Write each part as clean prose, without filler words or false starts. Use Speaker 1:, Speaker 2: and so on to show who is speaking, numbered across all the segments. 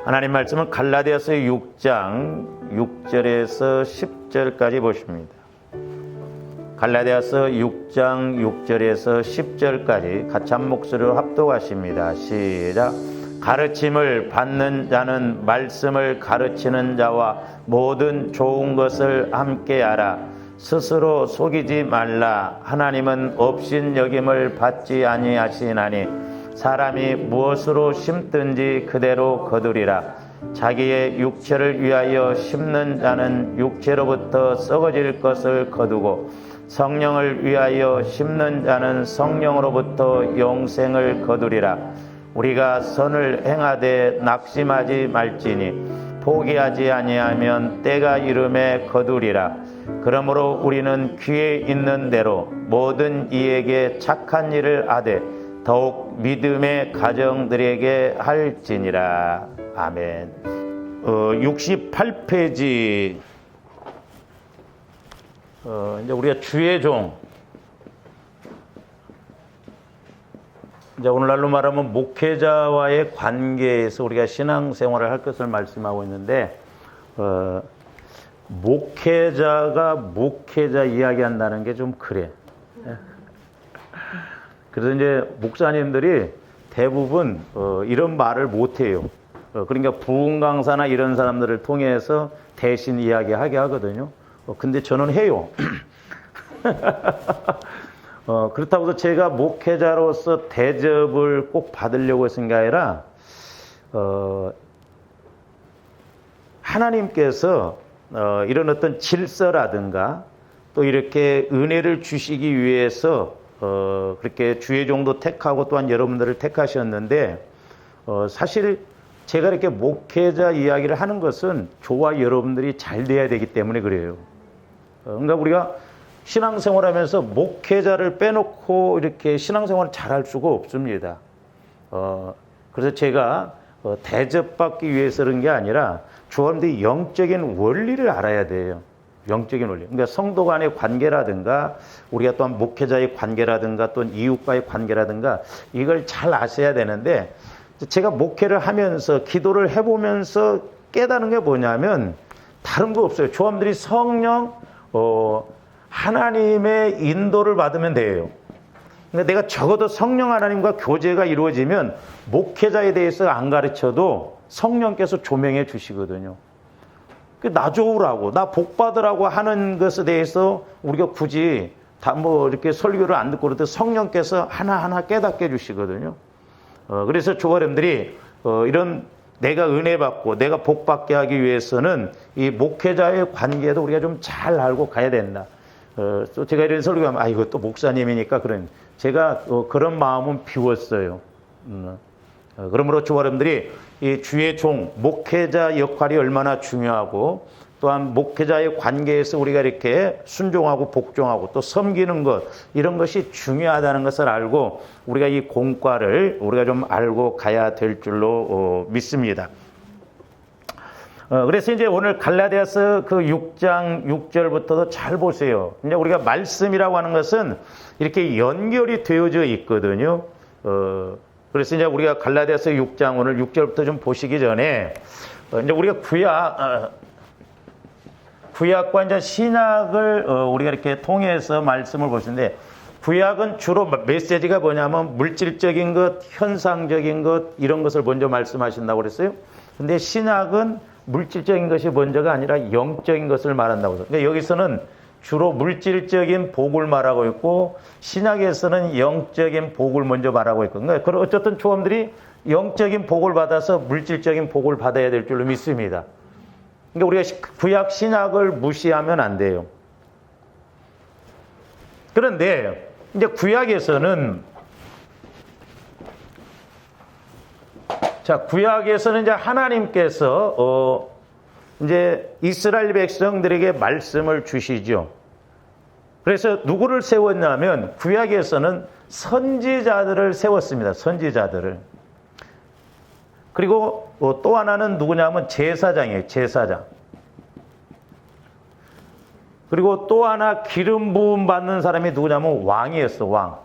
Speaker 1: 하나님 말씀은 갈라디아서 6장 6절에서 10절까지 보십니다. 갈라디아서 6장 6절에서 10절까지 같이 한 목소리로 합독하십니다. 시작. 가르침을 받는 자는 말씀을 가르치는 자와 모든 좋은 것을 함께 알아. 스스로 속이지 말라. 하나님은 업신여김을 받지 아니하시나니 사람이 무엇으로 심든지 그대로 거두리라. 자기의 육체를 위하여 심는 자는 육체로부터 썩어질 것을 거두고 성령을 위하여 심는 자는 성령으로부터 영생을 거두리라. 우리가 선을 행하되 낙심하지 말지니 포기하지 아니하면 때가 이름에 거두리라. 그러므로 우리는 귀에 있는 대로 모든 이에게 착한 일을 하되 더욱 믿음의 가정들에게 할지니라. 아멘. 68페이지 이제 우리가 주의 종, 이제 오늘날로 말하면 목회자와의 관계에서 우리가 신앙생활을 할 것을 말씀하고 있는데, 목회자가 목회자 이야기한다는 게 좀 그래. 그래서 이제 목사님들이 대부분 이런 말을 못해요. 그러니까 부흥 강사나 이런 사람들을 통해서 대신 이야기하게 하거든요. 근데 저는 해요. 그렇다고 해서 제가 목회자로서 대접을 꼭 받으려고 했은 게 아니라 하나님께서 이런 어떤 질서라든가 또 이렇게 은혜를 주시기 위해서 그렇게 주의 종도 택하고 또한 여러분들을 택하셨는데, 사실 제가 이렇게 목회자 이야기를 하는 것은 저와 여러분들이 잘 돼야 되기 때문에 그래요. 그러니까 우리가 신앙생활 하면서 목회자를 빼놓고 이렇게 신앙생활을 잘 할 수가 없습니다. 그래서 제가 대접받기 위해서 그런 게 아니라 저한테 영적인 원리를 알아야 돼요. 영적인 원리. 그러니까 성도 간의 관계라든가 우리가 또한 목회자의 관계라든가 또 이웃과의 관계라든가 이걸 잘 아셔야 되는데, 제가 목회를 하면서 기도를 해보면서 깨달은 게 뭐냐면 다른 거 없어요. 조함들이 성령 하나님의 인도를 받으면 돼요. 그러니까 내가 적어도 성령 하나님과 교제가 이루어지면 목회자에 대해서 안 가르쳐도 성령께서 조명해 주시거든요. 나 좋으라고, 나 복 받으라고 하는 것에 대해서 우리가 굳이 다 이렇게 설교를 안 듣고 그래도 성령께서 하나하나 깨닫게 해주시거든요. 그래서 조가람들이 이런 내가 은혜 받고 내가 복 받게 하기 위해서는 이 목회자의 관계도 우리가 좀 잘 알고 가야 된다. 또 제가 이런 설교하면 이거 또 목사님이니까 제가 그런 마음은 비웠어요. 그러므로 조가람들이 이 주의 종, 목회자 역할이 얼마나 중요하고 또한 목회자의 관계에서 우리가 이렇게 순종하고 복종하고 또 섬기는 것, 이런 것이 중요하다는 것을 알고 우리가 이 공과를 우리가 좀 알고 가야 될 줄로 믿습니다. 그래서 이제 오늘 갈라디아서 그 6장 6절부터도 잘 보세요. 이제 우리가 말씀이라고 하는 것은 이렇게 연결이 되어져 있거든요. 그래서 이제 우리가 갈라디아서 6장 오늘 6절부터 좀 보시기 전에 이제 우리가 구약과 이제 신약을 우리가 이렇게 통해서 말씀을 보시는데, 구약은 주로 메시지가 뭐냐면 물질적인 것, 현상적인 것, 이런 것을 먼저 말씀하신다고 그랬어요. 근데 신약은 물질적인 것이 먼저가 아니라 영적인 것을 말한다고 해서. 근데 여기서는 주로 물질적인 복을 말하고 있고 신약에서는 영적인 복을 먼저 말하고 있고, 그러니까 어쨌든 초험들이 영적인 복을 받아서 물질적인 복을 받아야 될 줄로 믿습니다. 그러니까 우리가 구약 신약을 무시하면 안 돼요. 그런데 이제 구약에서는 이제 하나님께서 이제 이스라엘 백성들에게 말씀을 주시죠. 그래서 누구를 세웠냐면 구약에서는 선지자들을 세웠습니다. 선지자들을. 그리고 또 하나는 누구냐면 제사장이에요. 제사장. 그리고 또 하나 기름 부음 받는 사람이 누구냐면 왕이었어.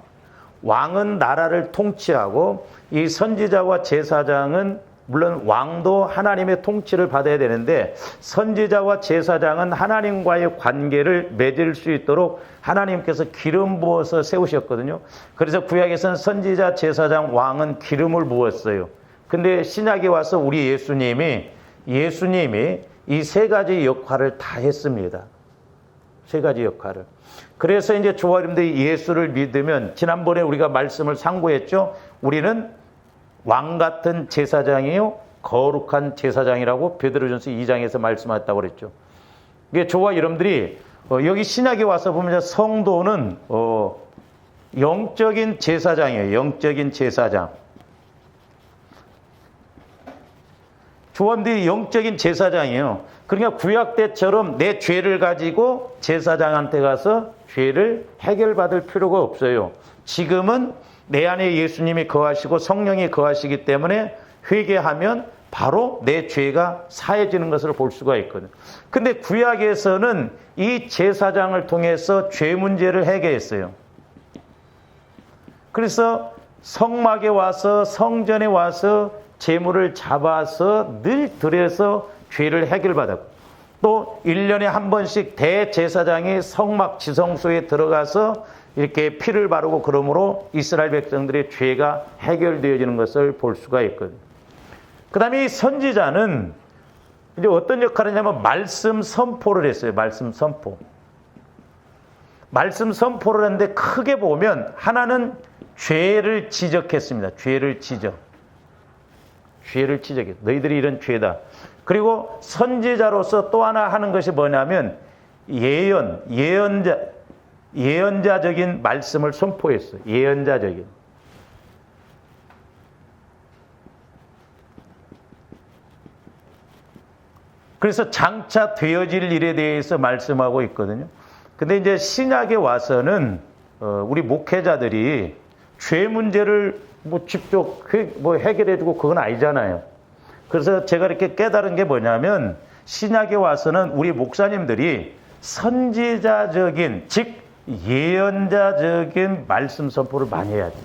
Speaker 1: 왕은 나라를 통치하고 이 선지자와 제사장은 물론 왕도 하나님의 통치를 받아야 되는데 선지자와 제사장은 하나님과의 관계를 맺을 수 있도록 하나님께서 기름 부어서 세우셨거든요. 그래서 구약에서는 선지자, 제사장, 왕은 기름을 부었어요. 근데 신약에 와서 우리 예수님이 이 세 가지 역할을 다 했습니다. 세 가지 역할을. 그래서 이제 저와 여러분들이 예수를 믿으면 지난번에 우리가 말씀을 상고했죠. 우리는 왕 같은 제사장이요 거룩한 제사장이라고 베드로전서 2장에서 말씀하셨다고 그랬죠. 이게 저와 여러분들이 여기 신약에 와서 보면 성도는 영적인 제사장이에요. 영적인 제사장. 조원들이 영적인 제사장이에요. 그러니까 구약 때처럼 내 죄를 가지고 제사장한테 가서 죄를 해결받을 필요가 없어요. 지금은 내 안에 예수님이 거하시고 성령이 거하시기 때문에 회개하면 바로 내 죄가 사해지는 것을 볼 수가 있거든요. 근데 구약에서는 이 제사장을 통해서 죄 문제를 해결했어요. 그래서 성막에 와서 성전에 와서 제물을 잡아서 늘 들여서 죄를 해결받았고 또 1년에 한 번씩 대제사장이 성막 지성소에 들어가서 이렇게 피를 바르고 그러므로 이스라엘 백성들의 죄가 해결되어지는 것을 볼 수가 있거든요. 그 다음에 이 선지자는 이제 어떤 역할을 하냐면 말씀 선포를 했어요. 말씀 선포. 말씀 선포를 했는데 크게 보면 하나는 죄를 지적했습니다. 죄를 지적해. 너희들이 이런 죄다. 그리고 선지자로서 또 하나 하는 것이 뭐냐면 예언자적인 말씀을 선포했어요. 예언자적인. 그래서 장차 되어질 일에 대해서 말씀하고 있거든요. 근데 이제 신약에 와서는 우리 목회자들이 죄 문제를 직접 해결해주고 그건 아니잖아요. 그래서 제가 이렇게 깨달은 게 뭐냐면 신약에 와서는 우리 목사님들이 선지자적인 즉 예언자적인 말씀 선포를 많이 해야 돼요.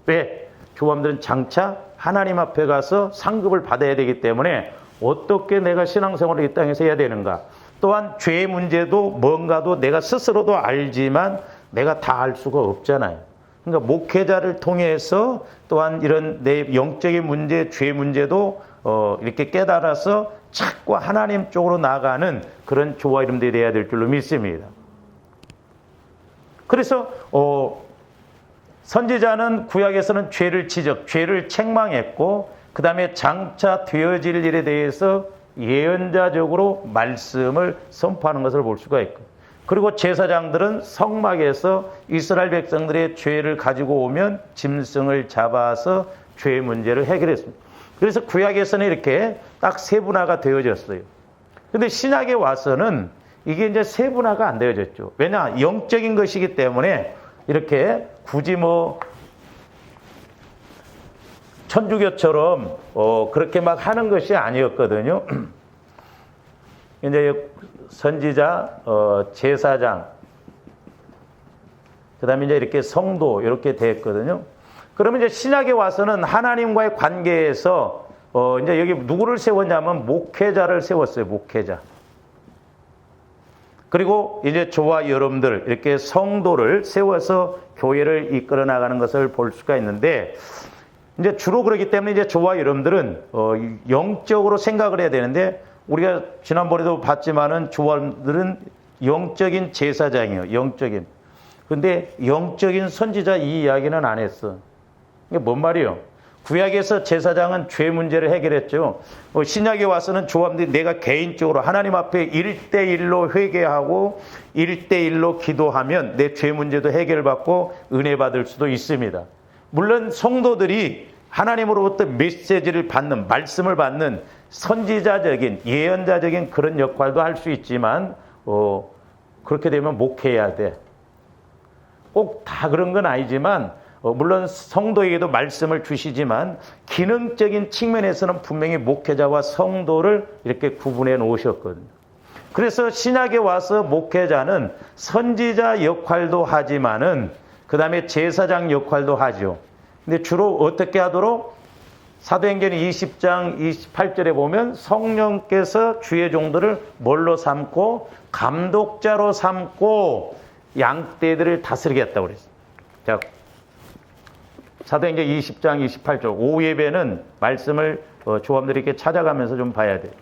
Speaker 1: 왜? 교함들은 장차 하나님 앞에 가서 상급을 받아야 되기 때문에 어떻게 내가 신앙생활을 이 땅에서 해야 되는가. 또한 죄 문제도 뭔가도 내가 스스로도 알지만 내가 다 알 수가 없잖아요. 그러니까 목회자를 통해서 또한 이런 내 영적인 문제, 죄 문제도 이렇게 깨달아서 자꾸 하나님 쪽으로 나아가는 그런 조화 이름들이 돼야 될 줄로 믿습니다. 그래서 선지자는 구약에서는 죄를 책망했고 그 다음에 장차 되어질 일에 대해서 예언자적으로 말씀을 선포하는 것을 볼 수가 있고 그리고 제사장들은 성막에서 이스라엘 백성들의 죄를 가지고 오면 짐승을 잡아서 죄 문제를 해결했습니다. 그래서 구약에서는 이렇게 딱 세분화가 되어졌어요. 근데 신약에 와서는 이게 이제 세분화가 안 되어졌죠. 왜냐? 영적인 것이기 때문에 이렇게 굳이 천주교처럼 그렇게 막 하는 것이 아니었거든요. 이제 선지자, 제사장, 그 다음에 이제 이렇게 성도, 이렇게 됐거든요. 그러면 이제 신약에 와서는 하나님과의 관계에서, 이제 여기 누구를 세웠냐면 목회자를 세웠어요, 목회자. 그리고 이제 저와 여러분들, 이렇게 성도를 세워서 교회를 이끌어 나가는 것을 볼 수가 있는데, 이제 주로 그렇기 때문에 이제 저와 여러분들은, 영적으로 생각을 해야 되는데, 우리가 지난번에도 봤지만은 조원들은 영적인 제사장이에요. 영적인. 근데 영적인 선지자 이 이야기는 안 했어. 이게 뭔 말이에요? 구약에서 제사장은 죄 문제를 해결했죠. 신약에 와서는 조원들이 내가 개인적으로 하나님 앞에 1대1로 회개하고 1대1로 기도하면 내 죄 문제도 해결받고 은혜 받을 수도 있습니다. 물론 성도들이 하나님으로부터 메시지를 받는, 말씀을 받는 선지자적인, 예언자적인 그런 역할도 할 수 있지만, 그렇게 되면 목회해야 돼. 꼭 다 그런 건 아니지만, 물론 성도에게도 말씀을 주시지만, 기능적인 측면에서는 분명히 목회자와 성도를 이렇게 구분해 놓으셨거든요. 그래서 신약에 와서 목회자는 선지자 역할도 하지만은, 그 다음에 제사장 역할도 하죠. 근데 주로 어떻게 하도록? 사도행전 20장 28절에 보면 성령께서 주의 종들을 뭘로 삼고 감독자로 삼고 양떼들을 다스리겠다고 그랬어요. 자, 사도행전 20장 28절 오후 예배는 말씀을 조합들이 이렇게 찾아가면서 좀 봐야 돼요.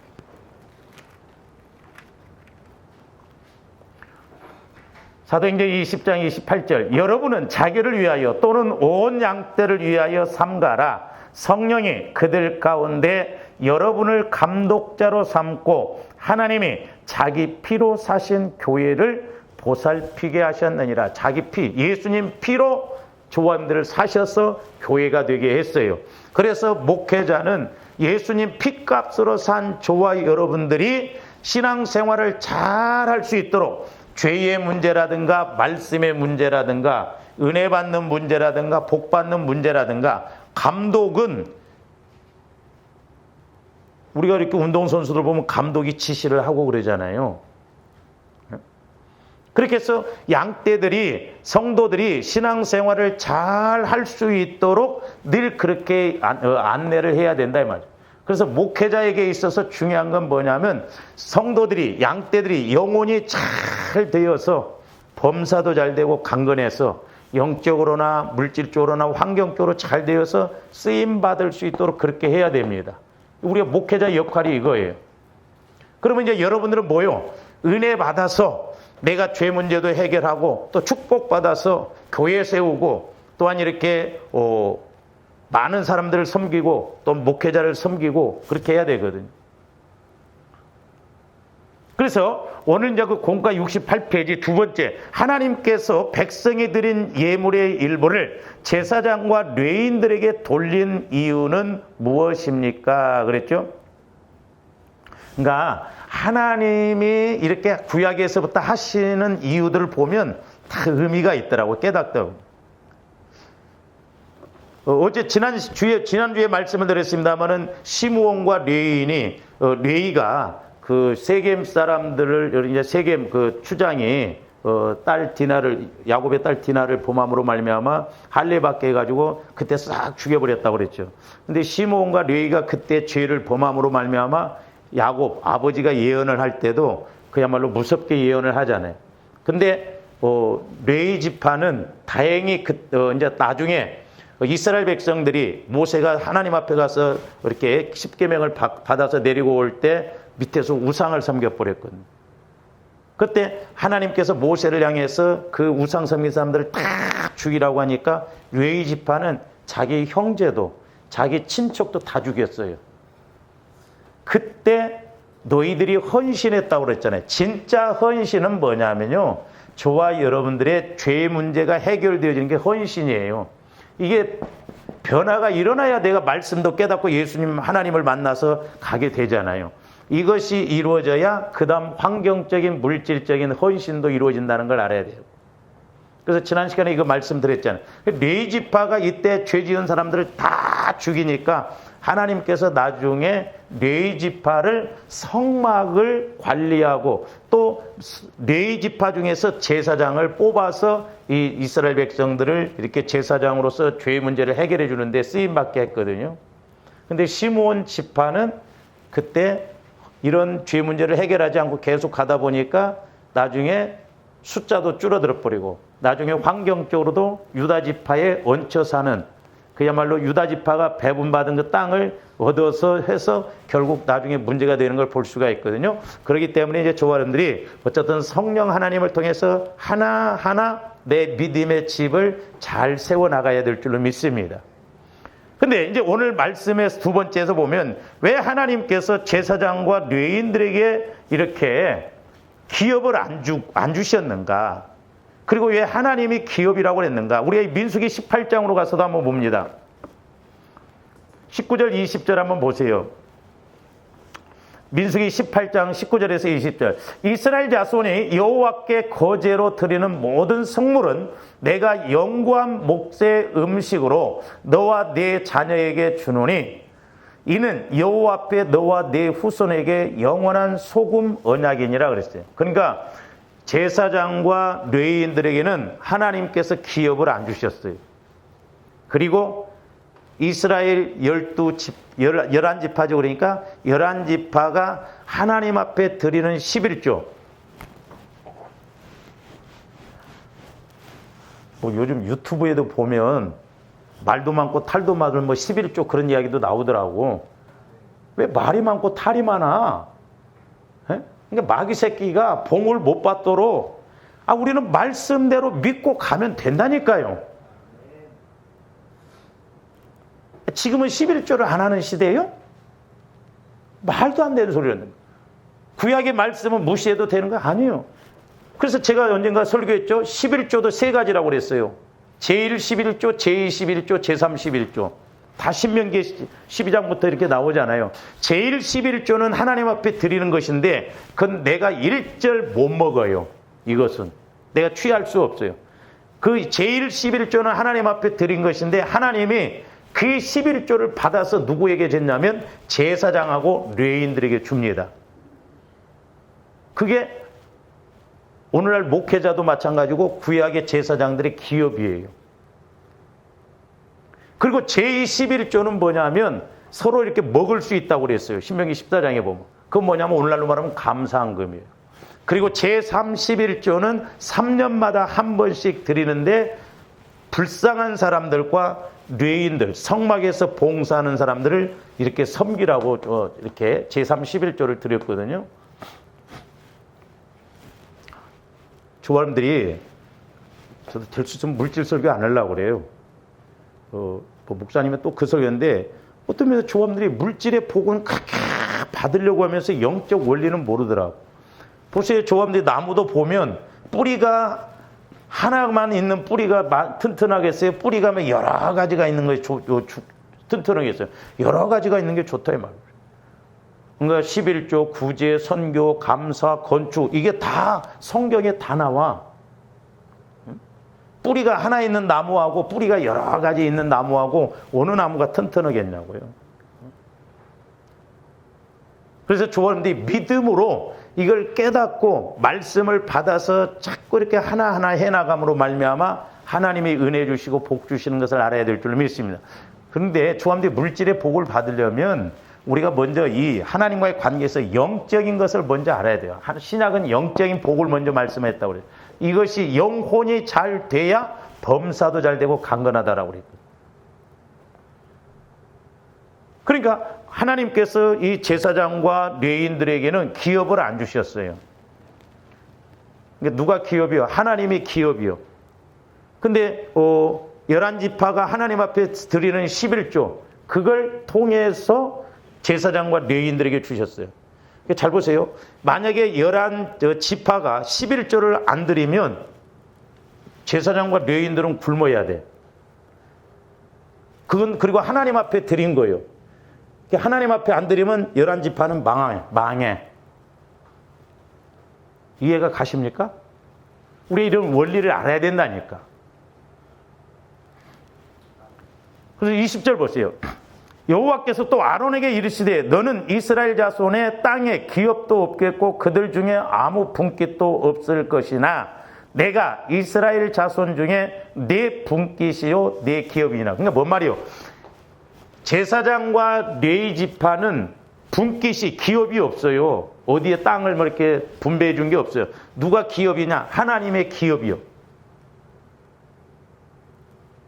Speaker 1: 사도행전 20장 28절 여러분은 자기를 위하여 또는 온 양떼를 위하여 삼가라. 성령이 그들 가운데 여러분을 감독자로 삼고 하나님이 자기 피로 사신 교회를 보살피게 하셨느니라. 자기 피, 예수님 피로 조원들을 사셔서 교회가 되게 했어요. 그래서 목회자는 예수님 피값으로 산 저와 여러분들이 신앙생활을 잘 할 수 있도록 죄의 문제라든가 말씀의 문제라든가 은혜 받는 문제라든가 복 받는 문제라든가 감독은 우리가 이렇게 운동선수들 보면 감독이 지시를 하고 그러잖아요. 그렇게 해서 양떼들이 성도들이 신앙생활을 잘 할 수 있도록 늘 그렇게 안내를 해야 된다 이 말이에요. 그래서 목회자에게 있어서 중요한 건 뭐냐면 성도들이 양떼들이 영혼이 잘 되어서 범사도 잘 되고 강건해서 영적으로나 물질적으로나 환경적으로 잘 되어서 쓰임받을 수 있도록 그렇게 해야 됩니다. 우리가 목회자 역할이 이거예요. 그러면 이제 여러분들은 뭐요? 은혜 받아서 내가 죄 문제도 해결하고 또 축복받아서 교회 세우고 또한 이렇게 많은 사람들을 섬기고 또 목회자를 섬기고 그렇게 해야 되거든요. 그래서 오늘 이제 그 공과 68페이지 두 번째, 하나님께서 백성이 드린 예물의 일부를 제사장과 레위인들에게 돌린 이유는 무엇입니까? 그랬죠? 그러니까 하나님이 이렇게 구약에서부터 하시는 이유들을 보면 다 의미가 있더라고, 깨닫더라고. 어제 지난주에 말씀을 드렸습니다만은 시므온과 레위인이 레위가 그 세겜 사람들을 이제 세겜 그 추장이 딸 디나를 야곱의 딸 디나를 범함으로 말미암아 할례받게 해가지고 그때 싹 죽여버렸다고 그랬죠. 근데 시므온과 레위가 그때 죄를 범함으로 말미암아 야곱 아버지가 예언을 할 때도 그야말로 무섭게 예언을 하잖아요. 근데 레위 지파는 다행히 이제 나중에 이스라엘 백성들이 모세가 하나님 앞에 가서 이렇게 십계명을 받아서 내리고 올 때 밑에서 우상을 섬겨버렸거든요. 그때 하나님께서 모세를 향해서 그 우상 섬긴 사람들을 다 죽이라고 하니까 레위 지파는 자기 형제도 자기 친척도 다 죽였어요. 그때 너희들이 헌신했다고 그랬잖아요. 진짜 헌신은 뭐냐면요, 저와 여러분들의 죄 문제가 해결되어지는 게 헌신이에요. 이게 변화가 일어나야 내가 말씀도 깨닫고 예수님 하나님을 만나서 가게 되잖아요. 이것이 이루어져야 그 다음 환경적인 물질적인 헌신도 이루어진다는 걸 알아야 돼요. 그래서 지난 시간에 이거 말씀드렸잖아요. 레위 지파가 이때 죄 지은 사람들을 다 죽이니까 하나님께서 나중에 레위 지파를 성막을 관리하고 또 레위 지파 중에서 제사장을 뽑아서 이 이스라엘 백성들을 이렇게 제사장으로서 죄 문제를 해결해 주는데 쓰임받게 했거든요. 근데 시므온 지파는 그때 이런 죄 문제를 해결하지 않고 계속 가다 보니까 나중에 숫자도 줄어들어 버리고 나중에 환경적으로도 유다 지파에 얹혀 사는 그야말로 유다 지파가 배분받은 그 땅을 얻어서 해서 결국 나중에 문제가 되는 걸 볼 수가 있거든요. 그렇기 때문에 이제 저와 여러분들이 어쨌든 성령 하나님을 통해서 하나하나 내 믿음의 집을 잘 세워나가야 될 줄로 믿습니다. 근데 이제 오늘 말씀에서 두 번째에서 보면 왜 하나님께서 제사장과 레위인들에게 이렇게 기업을 안 주셨는가? 그리고 왜 하나님이 기업이라고 했는가? 우리가 민수기 18장으로 가서도 한번 봅니다. 19절 20절 한번 보세요. 민수기 18장 19절에서 20절. 이스라엘 자손이 여호와께 거제로 드리는 모든 성물은 내가 영구한 몫의 음식으로 너와 네 자녀에게 주노니 이는 여호와 앞에 너와 네 후손에게 영원한 소금 언약이니라 그랬어요. 그러니까 제사장과 레위인들에게는 하나님께서 기업을 안 주셨어요. 그리고 이스라엘 11지파죠. 그러니까 11지파가 하나님 앞에 드리는 11조. 뭐 요즘 유튜브에도 보면 말도 많고 탈도 많은 뭐 11조 그런 이야기도 나오더라고. 왜 말이 많고 탈이 많아? 에? 그러니까 마귀 새끼가 복을 못 받도록 우리는 말씀대로 믿고 가면 된다니까요. 지금은 11조를 안 하는 시대예요? 말도 안 되는 소리를 하는 거예요. 구약의 말씀은 무시해도 되는 거 아니에요. 그래서 제가 언젠가 설교했죠. 11조도 세 가지라고 그랬어요. 제1 11조, 제2 11조, 제3 11조. 다 신명기 12장부터 이렇게 나오잖아요. 제1 11조는 하나님 앞에 드리는 것인데 그건 내가 일절 못 먹어요. 이것은. 내가 취할 수 없어요. 그 제1 11조는 하나님 앞에 드린 것인데 하나님이 그 11조를 받아서 누구에게 줬냐면 제사장하고 레위인들에게 줍니다. 그게 오늘날 목회자도 마찬가지고 구약의 제사장들의 기업이에요. 그리고 제2 11조는 뭐냐면 서로 이렇게 먹을 수 있다고 그랬어요. 신명기 14장에 보면. 그건 뭐냐면 오늘날로 말하면 감사한금이에요. 그리고 제3 11조는 3년마다 한 번씩 드리는데 불쌍한 사람들과 레위인들, 성막에서 봉사하는 사람들을 이렇게 섬기라고 이렇게 제3 11조를 드렸거든요. 조합원들이 저도 될 수 있으면 물질 설교 안 하려고 그래요. 뭐 목사님은 또 그 설교인데 어떤 면에서 조합원들이 물질의 복은 그렇게 받으려고 하면서 영적 원리는 모르더라고. 보세요. 조합원들이 나무도 보면 뿌리가 하나만 있는 뿌리가 튼튼하겠어요? 뿌리가 여러 가지가 있는 거에 튼튼하겠어요? 여러 가지가 있는 게 좋다 이 말이에요. 그러니까 11조, 구제, 선교, 감사, 건축 이게 다 성경에 다 나와. 뿌리가 하나 있는 나무하고 뿌리가 여러 가지 있는 나무하고 어느 나무가 튼튼하겠냐고요. 그래서 조원들이 믿음으로 이걸 깨닫고 말씀을 받아서 자꾸 이렇게 하나하나 해나감으로 말미암아 하나님이 은혜 주시고 복 주시는 것을 알아야 될 줄 믿습니다. 그런데 조원들이 물질의 복을 받으려면 우리가 먼저 이 하나님과의 관계에서 영적인 것을 먼저 알아야 돼요. 신약은 영적인 복을 먼저 말씀했다고 그래요. 이것이 영혼이 잘 돼야 범사도 잘 되고 강건하다라고 그랬거든요. 그러니까 하나님께서 이 제사장과 레위인들에게는 기업을 안 주셨어요. 그러니까 누가 기업이요? 하나님이 기업이요. 근데 11지파가 하나님 앞에 드리는 11조 그걸 통해서 제사장과 레위인들에게 주셨어요. 잘 보세요. 만약에 11지파가 11조를 안 드리면 제사장과 레위인들은 굶어야 돼. 그건 그리고 하나님 앞에 드린 거예요. 하나님 앞에 안 드리면 11지파는 망해. 이해가 가십니까? 우리 이런 원리를 알아야 된다니까. 그래서 20절 보세요. 여호와께서 또 아론에게 이르시되 너는 이스라엘 자손의 땅에 기업도 없겠고 그들 중에 아무 분깃도 없을 것이나 내가 이스라엘 자손 중에 내 분깃이요 내 기업이나. 그러니까 뭔 말이요? 제사장과 레위 지파는 분깃이 기업이 없어요. 어디에 땅을 뭐 이렇게 분배해 준 게 없어요. 누가 기업이냐? 하나님의 기업이요.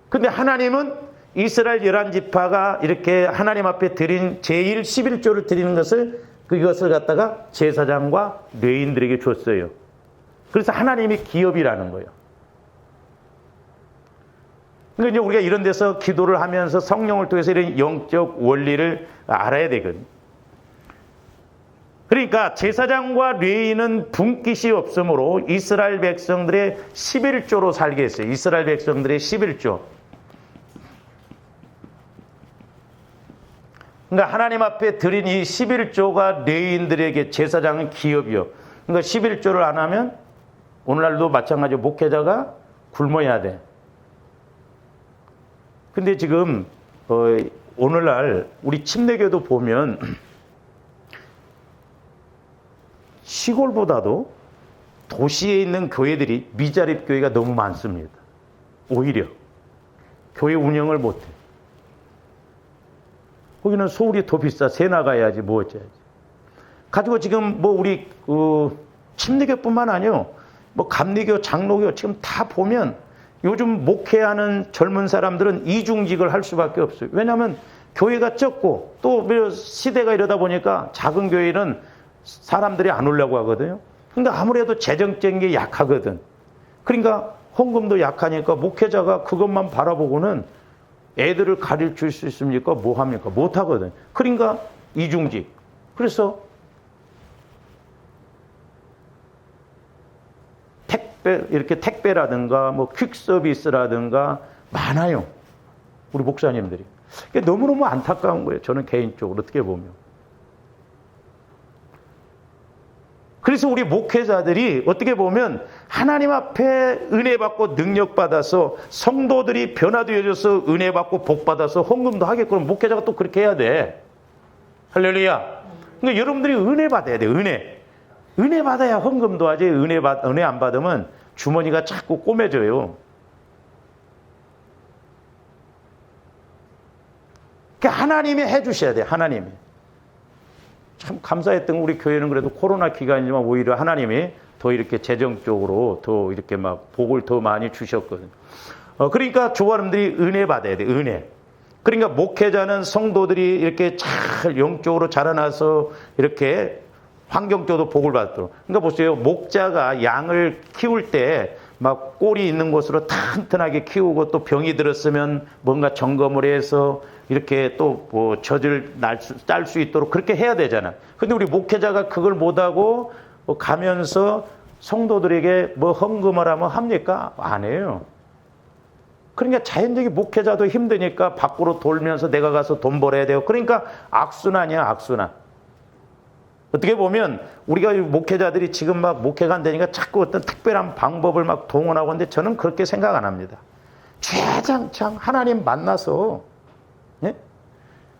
Speaker 1: 근데 하나님은 이스라엘 11지파가 이렇게 하나님 앞에 드린 제1 11조를 드리는 것을 그것을 갖다가 제사장과 레위인들에게 줬어요. 그래서 하나님이 기업이라는 거예요. 그러니까 이제 우리가 이런 데서 기도를 하면서 성령을 통해서 이런 영적 원리를 알아야 되거든요. 그러니까 제사장과 레위인은 분깃이 없으므로 이스라엘 백성들의 11조로 살게 했어요. 이스라엘 백성들의 11조. 그러니까 하나님 앞에 드린 이 11조가 레위인들에게 제사장은 기업이요. 그러니까 11조를 안 하면 오늘날도 마찬가지로 목회자가 굶어야 돼. 근데 지금 오늘날 우리 침례교도 보면 시골보다도 도시에 있는 교회들이 미자립 교회가 너무 많습니다. 오히려 교회 운영을 못해. 거기는 소울이 더 비싸. 새 나가야지 뭐 어쩌야지. 가지고 지금 뭐 우리 침례교뿐만 아니요. 뭐 감리교, 장로교 지금 다 보면 요즘 목회하는 젊은 사람들은 이중직을 할 수밖에 없어요. 왜냐하면 교회가 적고 또 시대가 이러다 보니까 작은 교회는 사람들이 안 오려고 하거든요. 근데 아무래도 재정적인 게 약하거든. 그러니까 헌금도 약하니까 목회자가 그것만 바라보고는 애들을 가르칠 수 있습니까? 뭐 합니까? 못 하거든. 그러니까 이중직. 그래서 이렇게 택배라든가 뭐 퀵서비스라든가 많아요. 우리 목사님들이. 너무너무 안타까운 거예요. 저는 개인적으로 어떻게 보면. 그래서 우리 목회자들이 어떻게 보면 하나님 앞에 은혜 받고 능력 받아서 성도들이 변화되어져서 은혜 받고 복 받아서 헌금도 하게끔 목회자가 또 그렇게 해야 돼. 할렐루야. 그러니까 여러분들이 은혜 받아야 돼. 은혜 받아야 헌금도 하지. 은혜 안 받으면 주머니가 자꾸 꼬매져요. 그러니까 하나님이 해주셔야 돼. 하나님이. 참 감사했던 우리 교회는 그래도 코로나 기간이지만 오히려 하나님이 더 이렇게 재정적으로 더 이렇게 막 복을 더 많이 주셨거든요. 그러니까 조화름들이 은혜 받아야 돼. 은혜. 그러니까 목회자는 성도들이 이렇게 잘 영적으로 자라나서 이렇게 환경적으로 복을 받도록. 그러니까 보세요. 목자가 양을 키울 때 막 꼴이 있는 곳으로 튼튼하게 키우고 또 병이 들었으면 뭔가 점검을 해서 이렇게 또 뭐 젖을 짤 수 있도록 그렇게 해야 되잖아. 근데 우리 목회자가 그걸 못하고 가면서 성도들에게 뭐 헌금을 하면 합니까? 안 해요. 그러니까 자연적인 목회자도 힘드니까 밖으로 돌면서 내가 가서 돈 벌어야 돼요. 그러니까 악순환이야, 악순환. 어떻게 보면 우리가 목회자들이 지금 막 목회가 안 되니까 자꾸 어떤 특별한 방법을 막 동원하고 하는데 저는 그렇게 생각 안 합니다. 최장창 하나님 만나서, 예?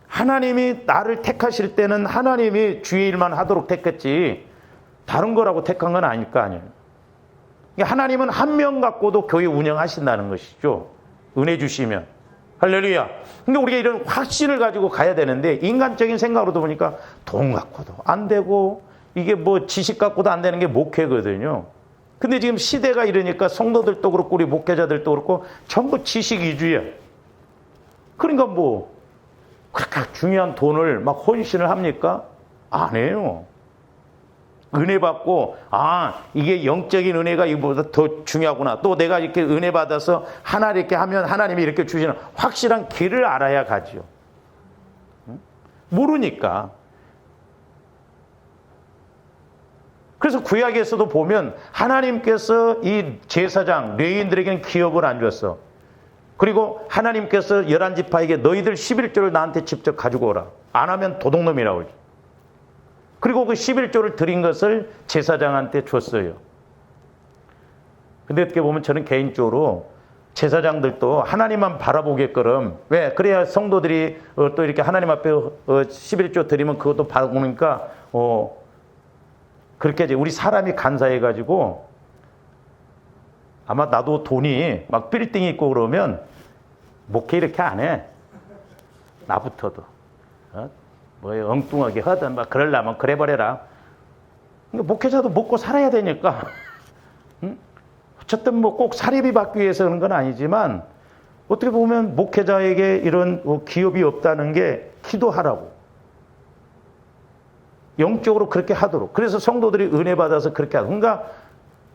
Speaker 1: 하나님이 나를 택하실 때는 하나님이 주의 일만 하도록 택했지 다른 거라고 택한 건 아닐 거 아니에요. 하나님은 한 명 갖고도 교회 운영하신다는 것이죠. 은혜 주시면. 할렐루야. 근데 우리가 이런 확신을 가지고 가야 되는데 인간적인 생각으로도 보니까 돈 갖고도 안 되고 이게 뭐 지식 갖고도 안 되는 게 목회거든요. 근데 지금 시대가 이러니까 성도들도 그렇고 우리 목회자들도 그렇고 전부 지식 위주야. 그러니까 뭐 그렇게 중요한 돈을 막 헌신을 합니까? 안 해요. 은혜 받고 이게 영적인 은혜가 이거보다 더 중요하구나. 또 내가 이렇게 은혜 받아서 하나 이렇게 하면 하나님이 이렇게 주시는 확실한 길을 알아야 가죠. 모르니까. 그래서 구약에서도 보면 하나님께서 이 제사장 레위인들에게는 기업을 안 줬어. 그리고 하나님께서 11지파에게 너희들 11조를 나한테 직접 가지고 오라. 안 하면 도둑놈이라고 그러죠. 그리고 그 11조를 드린 것을 제사장한테 줬어요. 근데 어떻게 보면 저는 개인적으로 제사장들도 하나님만 바라보게끔, 왜? 그래야 성도들이 또 이렇게 하나님 앞에 11조 드리면 그것도 받으니까, 그렇게 이제 우리 사람이 간사해가지고 아마 나도 돈이 막 빌딩이 있고 그러면 목회 이렇게 안 해. 나부터도. 뭐 엉뚱하게 하든 막 그러려면 그래버려라. 그러니까 목회자도 먹고 살아야 되니까. 어쨌든 뭐 꼭 사례비 받기 위해서 그런 건 아니지만 어떻게 보면 목회자에게 이런 기업이 없다는 게 기도하라고. 영적으로 그렇게 하도록. 그래서 성도들이 은혜 받아서 그렇게 하도록. 그러니까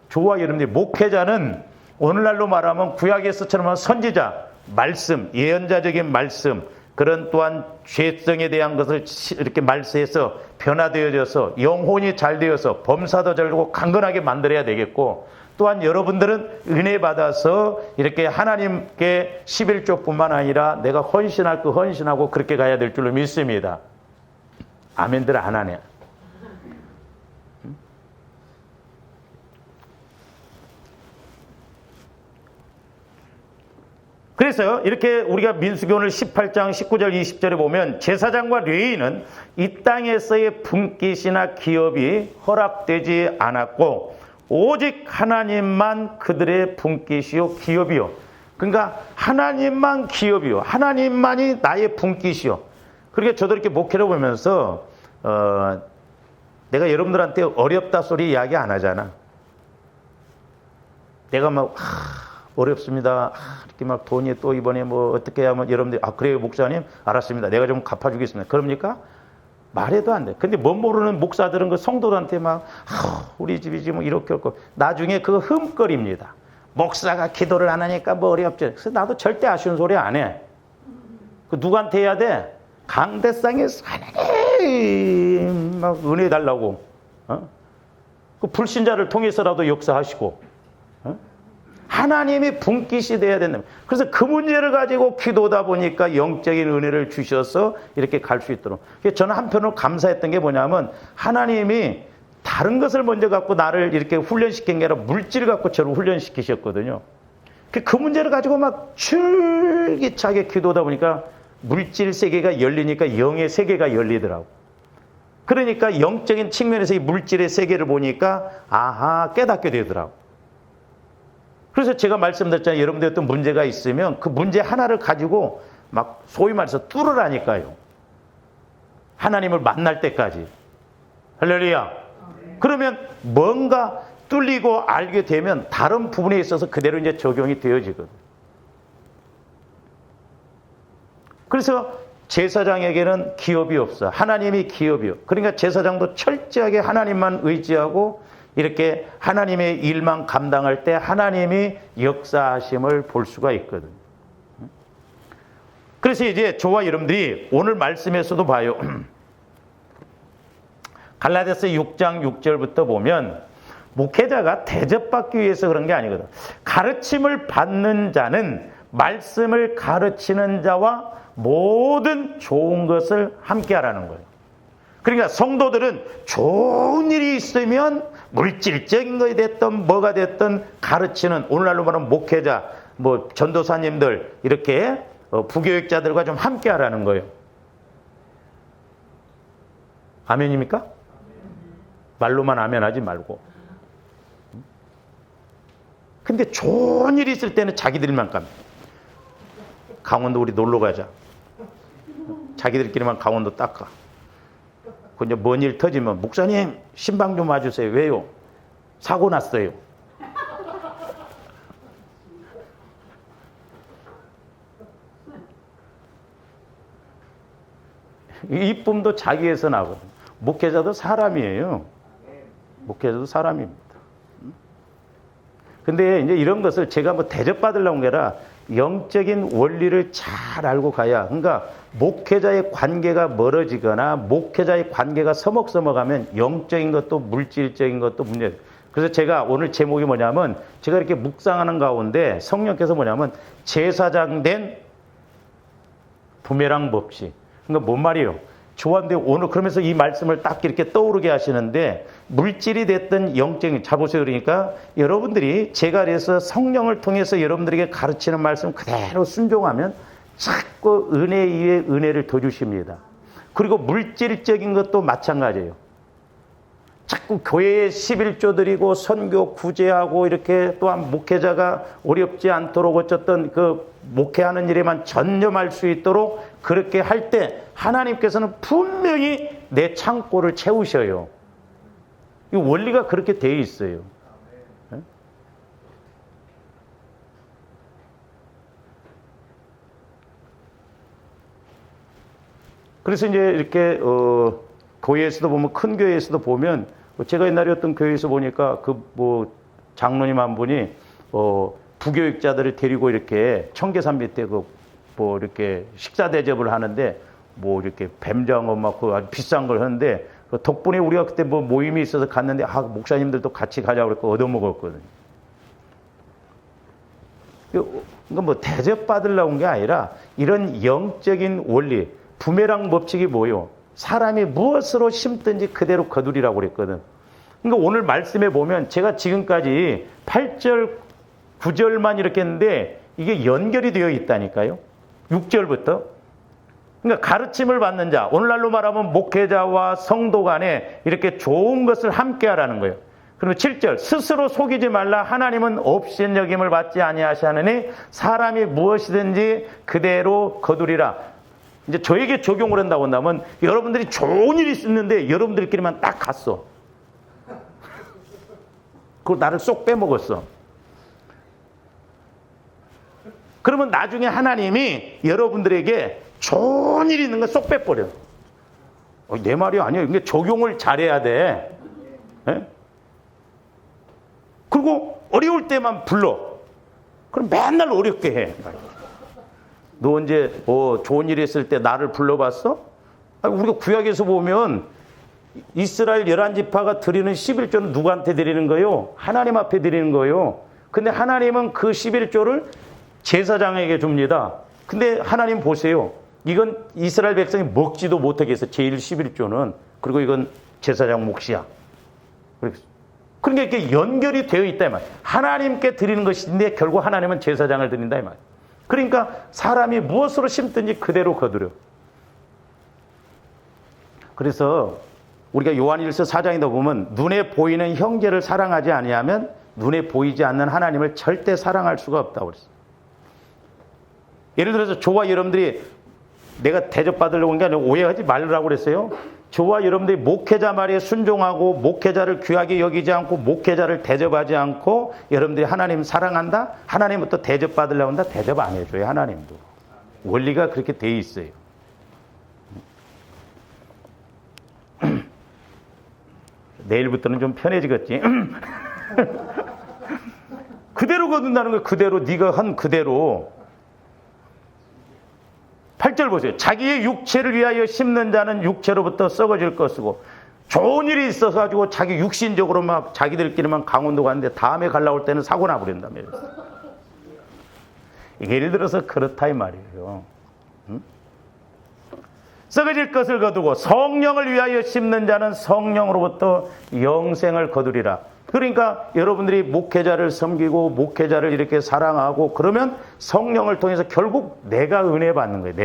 Speaker 1: 저와 여러분들 목회자는 오늘날로 말하면 구약에서처럼 선지자, 말씀, 예언자적인 말씀, 그런 또한 죄성에 대한 것을 이렇게 말세해서 변화되어져서 영혼이 잘 되어서 범사도 잘 되고 강건하게 만들어야 되겠고, 또한 여러분들은 은혜 받아서 이렇게 하나님께 11조뿐만 아니라 내가 헌신할 거 헌신하고 그렇게 가야 될 줄로 믿습니다. 아멘들 안 하네. 그래서 이렇게 우리가 민수기 오늘 18장 19절 20절에 보면 제사장과 레위인은 이 땅에서의 분깃이나 기업이 허락되지 않았고 오직 하나님만 그들의 분깃이요 기업이요. 그러니까 하나님만 기업이요. 하나님만이 나의 분깃이요. 그러니까 저도 이렇게 목회를 보면서 내가 여러분들한테 어렵다 소리 이야기 안 하잖아. 내가 막 어렵습니다. 이렇게 막 돈이 또 이번에 뭐 어떻게 하면 여러분들이 그래요 목사님 알았습니다. 내가 좀 갚아주겠습니다. 그럽니까? 말해도 안 돼. 근데 못 모르는 목사들은 그 성도들한테 막 우리 집이 지금 이렇게 없고 나중에 그거 흠거립니다. 목사가 기도를 안 하니까 뭐 어렵지. 그래서 나도 절대 아쉬운 소리 안 해. 그 누구한테 해야 돼? 강대상에서 하나님 막 은혜 달라고. 그 불신자를 통해서라도 역사하시고. 하나님이 분깃이 돼야 된다. 그래서 그 문제를 가지고 기도다 보니까 영적인 은혜를 주셔서 이렇게 갈 수 있도록. 저는 한편으로 감사했던 게 뭐냐면 하나님이 다른 것을 먼저 갖고 나를 이렇게 훈련시킨 게 아니라 물질을 갖고 저를 훈련시키셨거든요. 그 문제를 가지고 막 줄기차게 기도다 보니까 물질 세계가 열리니까 영의 세계가 열리더라고. 그러니까 영적인 측면에서 이 물질의 세계를 보니까 깨닫게 되더라고. 그래서 제가 말씀드렸잖아요. 여러분들 어떤 문제가 있으면 그 문제 하나를 가지고 막 소위 말해서 뚫으라니까요. 하나님을 만날 때까지. 할렐루야. 그러면 뭔가 뚫리고 알게 되면 다른 부분에 있어서 그대로 이제 적용이 되어지거든. 그래서 제사장에게는 기업이 없어. 하나님이 기업이요. 그러니까 제사장도 철저하게 하나님만 의지하고 이렇게 하나님의 일만 감당할 때 하나님이 역사하심을 볼 수가 있거든요. 그래서 이제 저와 여러분들이 오늘 말씀에서도 봐요. 갈라디아서 6장 6절부터 보면 목회자가 대접받기 위해서 그런 게 아니거든. 가르침을 받는 자는 말씀을 가르치는 자와 모든 좋은 것을 함께 하라는 거예요. 그러니까 성도들은 좋은 일이 있으면 물질적인 것이 됐든 뭐가 됐든 가르치는, 오늘날로 말하면 목회자, 뭐 전도사님들 이렇게 부교육자들과 좀 함께 하라는 거예요. 아멘입니까? 말로만 아멘 하지 말고. 근데 좋은 일이 있을 때는 자기들만 갑니다. 강원도 우리 놀러 가자. 자기들끼리만 강원도 딱 가. 그 이제 뭔 일 터지면 목사님 신방 좀 와주세요. 왜요? 사고 났어요. 이쁨도 자기에서 나거든. 목회자도 사람이에요. 목회자도 사람입니다. 근데 이제 이런 것을 제가 뭐 대접받으려고 게 아니라 영적인 원리를 잘 알고 가야. 그러니까 목회자의 관계가 멀어지거나 목회자의 관계가 서먹서먹하면 영적인 것도 물질적인 것도 문제. 그래서 제가 오늘 제목이 뭐냐면 제가 이렇게 묵상하는 가운데 성령께서 뭐냐면 제사장 된 부메랑 법칙. 그러니까 뭔 말이에요? 좋아하는데 오늘 그러면서 이 말씀을 딱 이렇게 떠오르게 하시는데 물질이 됐든 영적인, 자 보세요. 그러니까 여러분들이 제가 그래서 성령을 통해서 여러분들에게 가르치는 말씀 그대로 순종하면 자꾸 은혜 위에 은혜를 더 주십니다. 그리고 물질적인 것도 마찬가지예요. 자꾸 교회에 11조 드리고 선교 구제하고 이렇게 또한 목회자가 어렵지 않도록 어쨌든 그 목회하는 일에만 전념할 수 있도록 그렇게 할 때 하나님께서는 분명히 내 창고를 채우셔요. 이 원리가 그렇게 돼 있어요. 그래서 이제 이렇게 교회에서도 보면 큰 교회에서도 보면 제가 옛날에 어떤 교회에서 보니까 그 뭐 장로님 한 분이 부교육자들을 데리고 이렇게 청계산 밑에 그 뭐 이렇게 식사 대접을 하는데 뭐 이렇게 뱀장어 막 그 아주 비싼 걸 하는데 덕분에 우리가 그때 뭐 모임이 있어서 갔는데 목사님들도 같이 가자고 그랬고 얻어먹었거든요. 그러니까 뭐 대접받으려고 온 게 아니라 이런 영적인 원리, 부메랑 법칙이 뭐예요? 사람이 무엇으로 심든지 그대로 거두리라고 그랬거든. 그러니까 오늘 말씀에 보면 제가 지금까지 8절, 9절만 이렇게 했는데 이게 연결이 되어 있다니까요. 6절부터. 그러니까 가르침을 받는 자, 오늘날로 말하면 목회자와 성도 간에 이렇게 좋은 것을 함께 하라는 거예요. 그리고 7절, 스스로 속이지 말라. 하나님은 없인 여김을 받지 아니하시느니 사람이 무엇이든지 그대로 거두리라. 이제 저에게 적용을 한다고 한다면 여러분들이 좋은 일이 있는데 여러분들끼리만 딱 갔어. 그리고 나를 쏙 빼먹었어. 그러면 나중에 하나님이 여러분들에게 좋은 일이 있는 거 쏙 빼버려. 내 말이 아니에요. 이게 적용을 잘해야 돼. 네? 그리고 어려울 때만 불러. 그럼 맨날 어렵게 해. 너 언제 좋은 일이 있을 때 나를 불러봤어? 우리가 구약에서 보면 이스라엘 11지파가 드리는 11조는 누구한테 드리는 거예요? 하나님 앞에 드리는 거예요. 근데 하나님은 그 11조를 제사장에게 줍니다. 근데 하나님 보세요. 이건 이스라엘 백성이 먹지도 못하게 해서 제일 11조는. 그리고 이건 제사장 몫이야. 그러니까 이렇게 연결이 되어 있다 이 말이야. 하나님께 드리는 것인데 결국 하나님은 제사장을 드린다 이 말이야. 그러니까 사람이 무엇으로 심든지 그대로 거두려. 그래서 우리가 요한일서 4장에다 보면 눈에 보이는 형제를 사랑하지 아니하면 눈에 보이지 않는 하나님을 절대 사랑할 수가 없다고 그랬어요. 예를 들어서 저와 여러분들이 내가 대접받으려고 한 게 아니라 오해하지 말라고 그랬어요. 저와 여러분들이 목회자 말에 순종하고 목회자를 귀하게 여기지 않고 목회자를 대접하지 않고 여러분들이 하나님 사랑한다? 하나님은 또 대접받으려고 한다? 대접 안 해줘요. 하나님도. 원리가 그렇게 돼 있어요. 내일부터는 좀 편해지겠지. 그대로 거둔다는 거예요. 그대로 네가 한 그대로. 8절 보세요. 자기의 육체를 위하여 심는 자는 육체로부터 썩어질 것이고 좋은 일이 있어서 가지고 자기 육신적으로 막 자기들끼리만 강원도 가는데 다음에 갈라올 때는 사고 나버린다며. 예를 들어서 그렇다 이 말이에요. 응? 썩어질 것을 거두고 성령을 위하여 심는 자는 성령으로부터 영생을 거두리라. 그러니까 여러분들이 목회자를 섬기고 목회자를 이렇게 사랑하고 그러면 성령을 통해서 결국 내가 은혜 받는 거예요.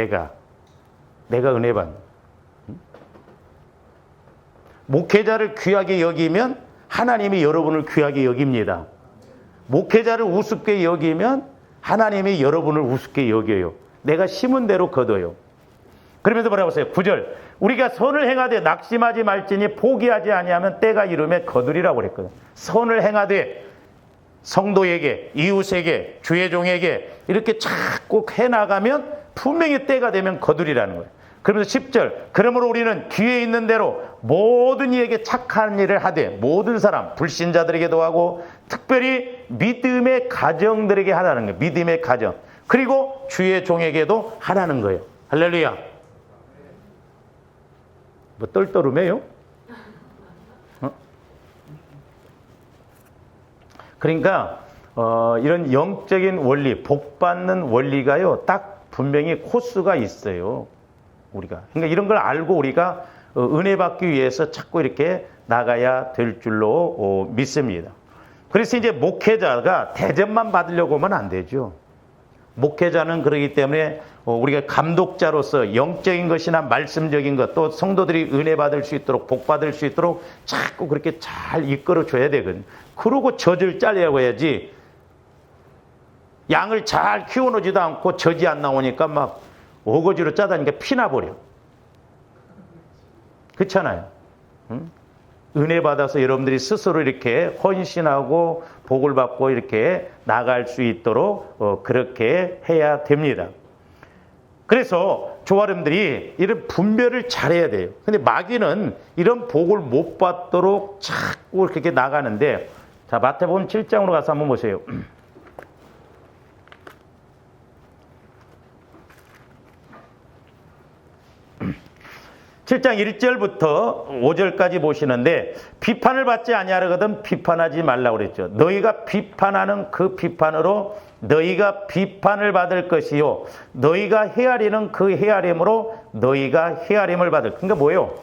Speaker 1: 내가 은혜 받는 거예요. 목회자를 귀하게 여기면 하나님이 여러분을 귀하게 여깁니다. 목회자를 우습게 여기면 하나님이 여러분을 우습게 여겨요. 내가 심은 대로 거둬요. 그러면서 뭐라고 했어요? 9절. 우리가 선을 행하되 낙심하지 말지니 포기하지 아니하면 때가 이르매 거두리라고 그랬거든. 선을 행하되 성도에게, 이웃에게, 주의 종에게 이렇게 자꾸 해나가면 분명히 때가 되면 거두리라는 거예요. 그러면서 10절. 그러므로 우리는 귀에 있는 대로 모든 이에게 착한 일을 하되 모든 사람, 불신자들에게도 하고 특별히 믿음의 가정들에게 하라는 거예요. 믿음의 가정. 그리고 주의 종에게도 하라는 거예요. 할렐루야. 뭐 떨떠름해요? 그러니까 이런 영적인 원리, 복받는 원리가요, 딱 분명히 코스가 있어요. 우리가. 그러니까 이런 걸 알고 우리가 은혜 받기 위해서 자꾸 이렇게 나가야 될 줄로 믿습니다. 그래서 이제 목회자가 대접만 받으려고 하면 안 되죠. 목회자는 그러기 때문에 우리가 감독자로서 영적인 것이나 말씀적인 것, 또 성도들이 은혜 받을 수 있도록 복 받을 수 있도록 자꾸 그렇게 잘 이끌어 줘야 되거든요. 그러고 젖을 짜려고 해야지. 양을 잘 키워놓지도 않고 젖이 안 나오니까 막 어거지로 짜다니까 피나버려. 그렇잖아요. 응? 은혜 받아서 여러분들이 스스로 이렇게 헌신하고 복을 받고 이렇게 나갈 수 있도록 그렇게 해야 됩니다. 그래서 저와 여러분들이 이런 분별을 잘해야 돼요. 근데 마귀는 이런 복을 못 받도록 자꾸 그렇게 나가는데, 자, 마태복음 7장으로 가서 한번 보세요. 7장 1절부터 5절까지 보시는데, 비판을 받지 아니하려거든 비판하지 말라고 그랬죠. 너희가 비판하는 그 비판으로 너희가 비판을 받을 것이요, 너희가 헤아리는 그 헤아림으로 너희가 헤아림을 받을. 그러니까 뭐예요?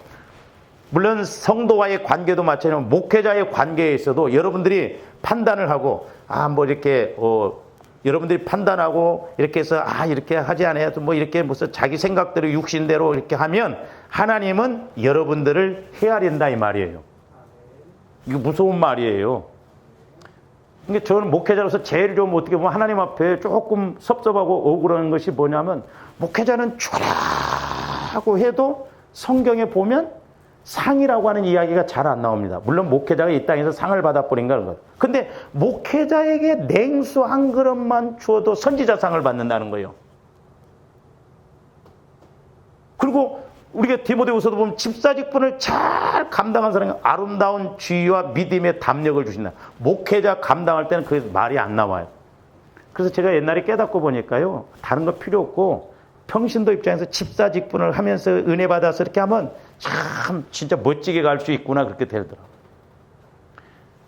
Speaker 1: 물론 성도와의 관계도 마찬가지로 목회자의 관계에 있어도 여러분들이 판단을 하고 뭐 이렇게 여러분들이 판단하고 이렇게 해서 이렇게 하지 않아야 뭐 이렇게 무슨 자기 생각대로 육신대로 이렇게 하면 하나님은 여러분들을 헤아린다 이 말이에요. 이거 무서운 말이에요. 그러니까 저는 목회자로서 제일 좀 어떻게 보면 하나님 앞에 조금 섭섭하고 억울한 것이 뭐냐면, 목회자는 죽어라 하고 해도 성경에 보면 상이라고 하는 이야기가 잘 안 나옵니다. 물론 목회자가 이 땅에서 상을 받아버린 건. 근데 목회자에게 냉수 한 그릇만 주어도 선지자상을 받는다는 거예요. 그리고 우리가 디모데후서도 보면 집사직분을 잘 감당한 사람이 아름다운 지위와 믿음의 담력을 주신다. 목회자 감당할 때는 그 말이 안 나와요. 그래서 제가 옛날에 깨닫고 보니까요, 다른 거 필요 없고 평신도 입장에서 집사직분을 하면서 은혜 받아서 이렇게 하면 참 진짜 멋지게 갈 수 있구나, 그렇게 되더라고요.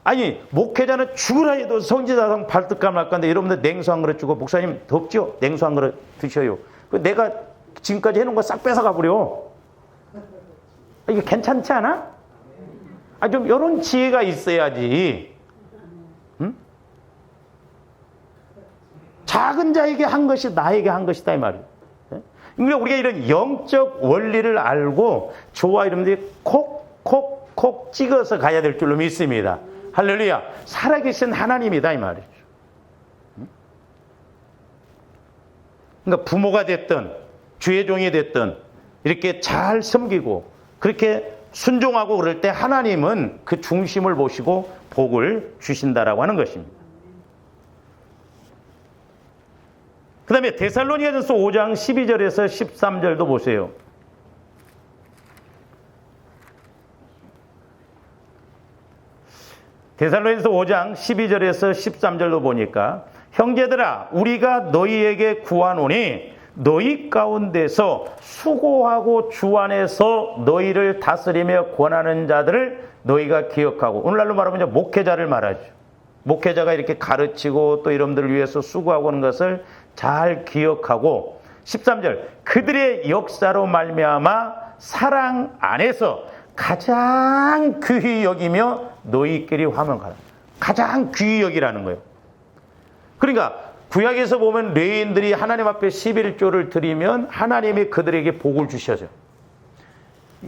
Speaker 1: 아니, 목회자는 죽으라 해도 성지자상 발득감 날 건데 여러분들 냉수 한 그릇 주고, 목사님 덥죠? 냉수 한 그릇 드셔요. 내가 지금까지 해놓은 거 싹 뺏어가 버려. 이게 괜찮지 않아? 좀 이런 지혜가 있어야지. 응? 작은 자에게 한 것이 나에게 한 것이다, 이 말이에요. 그러니까 우리가 이런 영적 원리를 알고 저와 여러분들이 콕콕콕 찍어서 가야 될 줄로 믿습니다. 할렐루야. 살아계신 하나님이다, 이 말이죠. 그러니까 부모가 됐든 주의 종이 됐든 이렇게 잘 섬기고 그렇게 순종하고 그럴 때 하나님은 그 중심을 보시고 복을 주신다라고 하는 것입니다. 그 다음에 데살로니가전서 5장 12절에서 13절도 보세요. 데살로니가전서 5장 12절에서 13절도 보니까 형제들아 우리가 너희에게 구하노니 너희 가운데서 수고하고 주 안에서 너희를 다스리며 권하는 자들을 너희가 기억하고, 오늘날로 말하면 목회자를 말하죠. 목회자가 이렇게 가르치고 또 여러분들을 위해서 수고하고 하는 것을 잘 기억하고, 13절 그들의 역사로 말미암아 사랑 안에서 가장 귀히 여기며 너희끼리 화목하라. 가장 귀히 여기라는 거예요. 그러니까 구약에서 보면 레위인들이 하나님 앞에 11조를 드리면 하나님이 그들에게 복을 주셔요.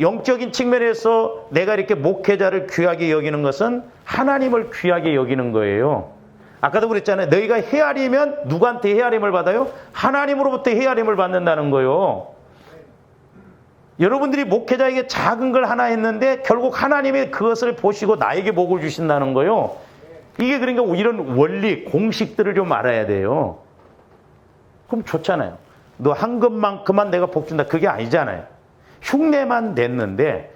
Speaker 1: 영적인 측면에서 내가 이렇게 목회자를 귀하게 여기는 것은 하나님을 귀하게 여기는 거예요. 아까도 그랬잖아요. 너희가 헤아리면 누구한테 헤아림을 받아요? 하나님으로부터 헤아림을 받는다는 거예요. 여러분들이 목회자에게 작은 걸 하나 했는데 결국 하나님이 그것을 보시고 나에게 복을 주신다는 거예요. 이게 그러니까 이런 원리, 공식들을 좀 알아야 돼요. 그럼 좋잖아요. 너 한 것만큼만 내가 복 준다. 그게 아니잖아요. 흉내만 냈는데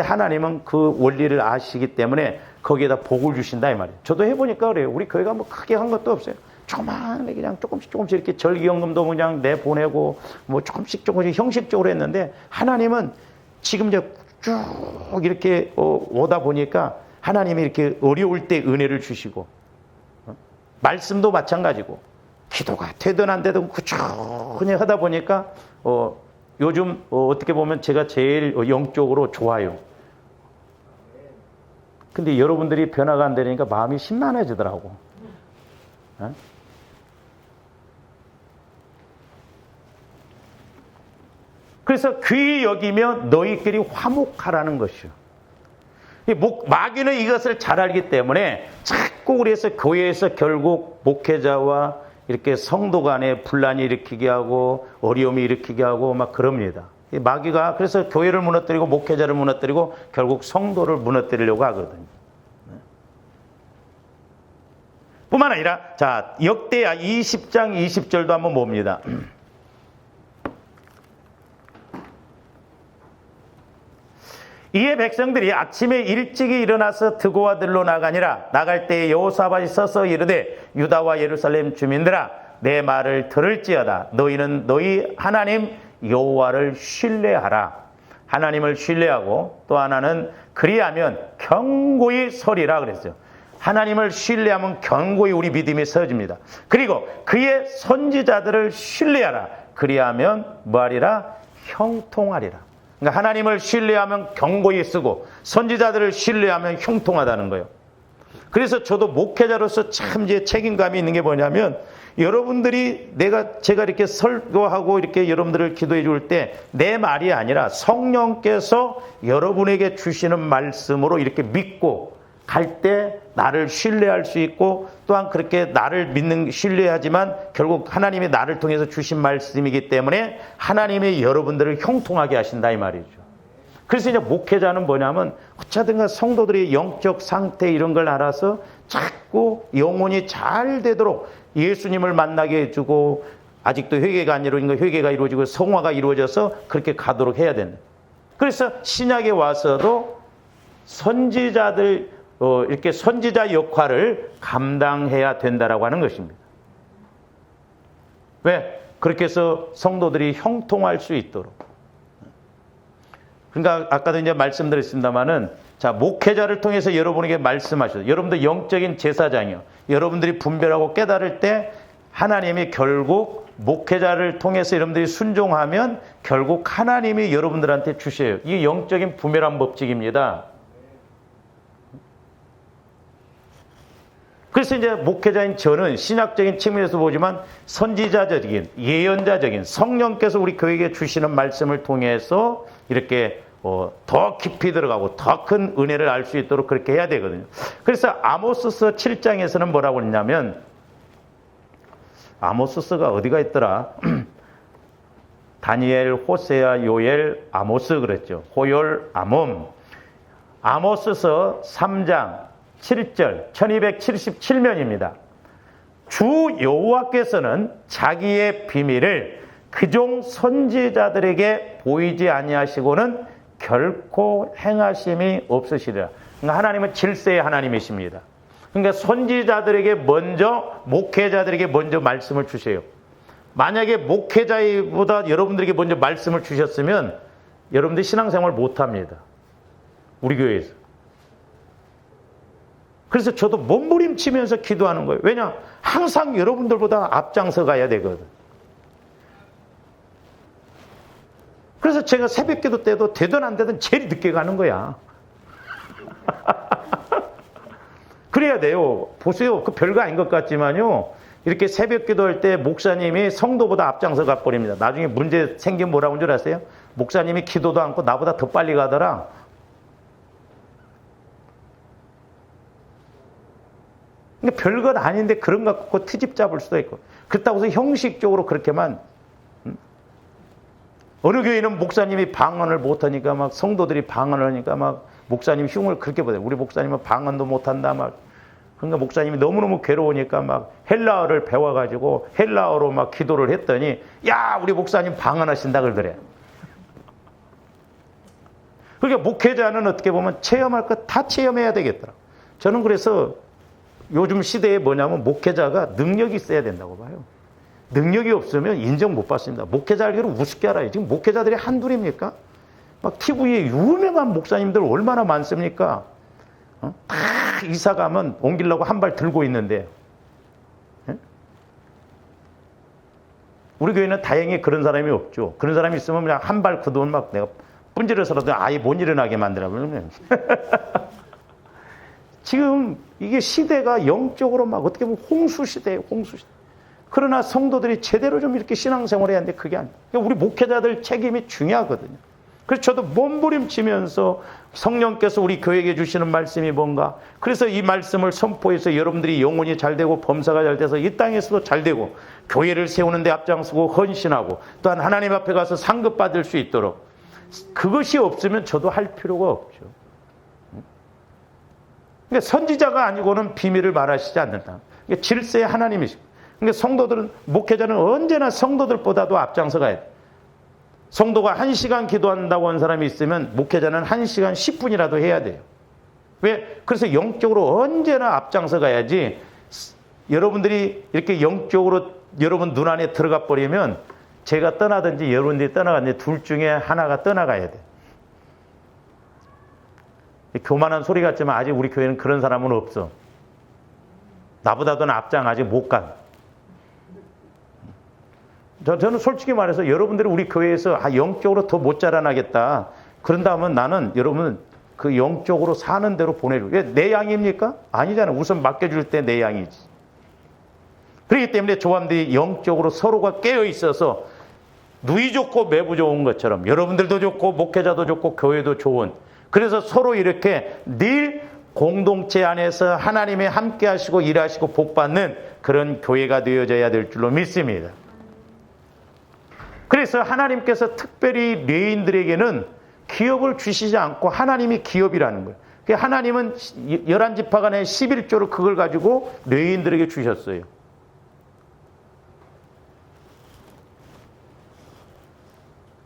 Speaker 1: 하나님은 그 원리를 아시기 때문에 거기에다 복을 주신다, 이 말이에요. 저도 해보니까 그래요. 우리 교회가 뭐 크게 한 것도 없어요. 조그만하게 그냥 조금씩 이렇게 절기연금도 그냥 내보내고 뭐 조금씩 형식적으로 했는데, 하나님은 지금 이제 쭉 이렇게 오다 보니까 하나님이 이렇게 어려울 때 은혜를 주시고, 말씀도 마찬가지고, 기도가 되든 안 되든 꾸준히 하다 보니까 요즘 어떻게 보면 제가 제일 영적으로 좋아요. 근데 여러분들이 변화가 안 되니까 마음이 심란해지더라고. 그래서 귀히 여기며 너희끼리 화목하라는 것이요. 마귀는 이것을 잘 알기 때문에 자꾸 그래서 교회에서 결국 목회자와 이렇게 성도 간에 분란이 일으키게 하고 어려움이 일으키게 하고 막 그럽니다. 마귀가 그래서 교회를 무너뜨리고 목회자를 무너뜨리고 결국 성도를 무너뜨리려고 하거든요. 뿐만 아니라 자, 역대하 20장 20절도 한번 봅니다. 이에 백성들이 아침에 일찍이 일어나서 드고와 들로 나가니라. 나갈 때에 여호사밧이 서서 이르되 유다와 예루살렘 주민들아 내 말을 들을지어다. 너희는 너희 하나님 여호와를 신뢰하라. 하나님을 신뢰하고 또 하나는 그리하면 견고히 서리라 그랬어요. 하나님을 신뢰하면 견고히 우리 믿음이 서집니다. 그리고 그의 선지자들을 신뢰하라. 그리하면 뭐하리라? 형통하리라. 그러니까 하나님을 신뢰하면 견고히 쓰고 선지자들을 신뢰하면 형통하다는 거예요. 그래서 저도 목회자로서 참 이제 책임감이 있는 게 뭐냐면, 여러분들이 제가 이렇게 설교하고 이렇게 여러분들을 기도해 줄 때 내 말이 아니라 성령께서 여러분에게 주시는 말씀으로 이렇게 믿고 갈 때 나를 신뢰할 수 있고 또한 그렇게 나를 신뢰하지만 결국 하나님이 나를 통해서 주신 말씀이기 때문에 하나님이 여러분들을 형통하게 하신다 이 말이죠. 그래서 이제 목회자는 뭐냐면 어쨌든가 성도들이 영적 상태 이런 걸 알아서 자꾸 영혼이 잘 되도록 예수님을 만나게 해주고 아직도 회개가 안 이루어진 거 회개가 이루어지고 성화가 이루어져서 그렇게 가도록 해야 된다. 그래서 신약에 와서도 선지자들 이렇게 선지자 역할을 감당해야 된다라고 하는 것입니다. 왜? 그렇게 해서 성도들이 형통할 수 있도록. 그러니까 아까도 이제 말씀드렸습니다만은 자, 목회자를 통해서 여러분에게 말씀하셔서 여러분들 영적인 제사장이요. 여러분들이 분별하고 깨달을 때 하나님이 결국 목회자를 통해서 여러분들이 순종하면 결국 하나님이 여러분들한테 주셔요. 이게 영적인 부메랑 법칙입니다. 그래서 이제 목회자인 저는 신학적인 측면에서 보지만 선지자적인, 예언자적인 성령께서 우리 교회에 주시는 말씀을 통해서 이렇게 더 깊이 들어가고 더 큰 은혜를 알 수 있도록 그렇게 해야 되거든요. 그래서 아모스서 7장에서는 뭐라고 했냐면 아모스서가 어디가 있더라? 다니엘, 호세아, 요엘, 아모스 그랬죠. 호열, 아몬. 아모스서 3장 7절 1277면입니다. 주 여호와께서는 자기의 비밀을 그종 선지자들에게 보이지 아니하시고는 결코 행하심이 없으시리라. 그러니까 하나님은 질서의 하나님이십니다. 그러니까 선지자들에게 먼저 목회자들에게 먼저 말씀을 주세요. 만약에 목회자보다 여러분들에게 먼저 말씀을 주셨으면 여러분들이 신앙생활 못합니다. 우리 교회에서. 그래서 저도 몸부림치면서 기도하는 거예요. 왜냐? 항상 여러분들보다 앞장서 가야 되거든. 그래서 제가 새벽 기도 때도 되든 안 되든 제일 늦게 가는 거야. 그래야 돼요. 보세요. 그 별거 아닌 것 같지만요. 이렇게 새벽 기도할 때 목사님이 성도보다 앞장서 가버립니다. 나중에 문제 생기면 뭐라고 한 줄 아세요? 목사님이 기도도 않고 나보다 더 빨리 가더라. 그러니까 별것 아닌데 그런 거 갖고 트집 잡을 수도 있고. 그렇다고 해서 형식적으로 그렇게만. 어느 교회는 목사님이 방언을 못하니까 막 성도들이 방언을 하니까 막 목사님 흉을 그렇게 보대요. 우리 목사님은 방언도 못한다 막. 그러니까 목사님이 너무너무 괴로우니까 막 헬라어를 배워가지고 헬라어로 막 기도를 했더니 야 우리 목사님 방언하신다 그러더래. 그러니까 목회자는 어떻게 보면 체험할 것 다 체험해야 되겠더라. 저는 그래서 요즘 시대에 뭐냐면 목회자가 능력이 있어야 된다고 봐요. 능력이 없으면 인정 못 받습니다. 목회자 알기로 우습게 알아요. 지금 목회자들이 한둘입니까? 막 TV에 유명한 목사님들 얼마나 많습니까? 다 이사 가면 옮기려고 한 발 들고 있는데. 우리 교회는 다행히 그런 사람이 없죠. 그런 사람이 있으면 그냥 한 발 그 돈 막 내가 분질러서라도 아예 못 일어나게 만들어. 지금 이게 시대가 영적으로 막 어떻게 보면 홍수 시대예요. 홍수 시대. 그러나 성도들이 제대로 좀 이렇게 신앙생활을 해야 하는데 그게 아니에요. 우리 목회자들 책임이 중요하거든요. 그래서 저도 몸부림치면서 성령께서 우리 교회에게 주시는 말씀이 뭔가. 그래서 이 말씀을 선포해서 여러분들이 영혼이 잘 되고 범사가 잘 돼서 이 땅에서도 잘 되고 교회를 세우는 데 앞장서고 헌신하고 또한 하나님 앞에 가서 상급받을 수 있도록. 그것이 없으면 저도 할 필요가 없죠. 그러니까 선지자가 아니고는 비밀을 말하시지 않는다. 그러니까 질서의 하나님이십니다. 그러니까 성도들은, 목회자는 언제나 성도들보다도 앞장서 가야 돼. 성도가 1시간 기도한다고 한 사람이 있으면 목회자는 1시간 10분이라도 해야 돼요. 왜? 그래서 영적으로 언제나 앞장서 가야지 여러분들이 이렇게 영적으로 여러분 눈 안에 들어가 버리면 제가 떠나든지 여러분들이 떠나갔는데 둘 중에 하나가 떠나가야 돼. 교만한 소리 같지만 아직 우리 교회는 그런 사람은 없어. 나보다도 앞장 아직 못 간. 저는 솔직히 말해서 여러분들이 우리 교회에서 영적으로 더 못 자라나겠다. 그런다면 나는 여러분 그 영적으로 사는 대로 보내줘. 왜? 내 양입니까? 아니잖아. 우선 맡겨줄 때 내 양이지. 그렇기 때문에 조합들이 영적으로 서로가 깨어 있어서 누이 좋고 매부 좋은 것처럼 여러분들도 좋고 목회자도 좋고 교회도 좋은. 그래서 서로 이렇게 늘 공동체 안에서 하나님이 함께 하시고 일하시고 복받는 그런 교회가 되어져야 될 줄로 믿습니다. 그래서 하나님께서 특별히 레위인들에게는 기업을 주시지 않고 하나님이 기업이라는 거예요. 하나님은 11지파 간의 11조를 그걸 가지고 레위인들에게 주셨어요.